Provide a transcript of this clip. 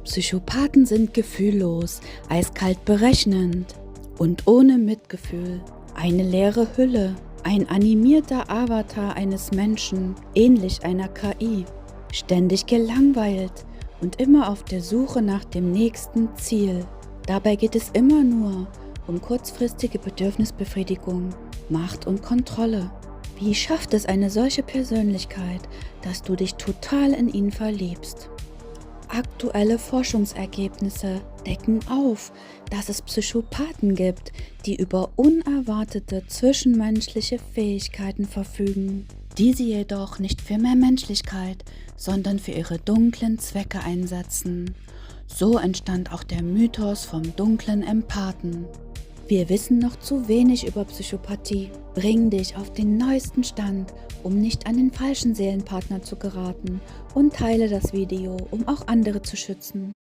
Psychopathen sind gefühllos, eiskalt berechnend und ohne Mitgefühl. Eine leere Hülle, ein animierter Avatar eines Menschen, ähnlich einer KI. Ständig gelangweilt und immer auf der Suche nach dem nächsten Ziel. Dabei geht es immer nur um kurzfristige Bedürfnisbefriedigung, Macht und Kontrolle. Wie schafft es eine solche Persönlichkeit, dass du dich total in ihn verliebst? Aktuelle Forschungsergebnisse decken auf, dass es Psychopathen gibt, die über unerwartete zwischenmenschliche Fähigkeiten verfügen, die sie jedoch nicht für mehr Menschlichkeit, sondern für ihre dunklen Zwecke einsetzen. So entstand auch der Mythos vom dunklen Empathen. Wir wissen noch zu wenig über Psychopathie. Bring dich auf den neuesten Stand, um nicht an den falschen Seelenpartner zu geraten, und teile das Video, um auch andere zu schützen.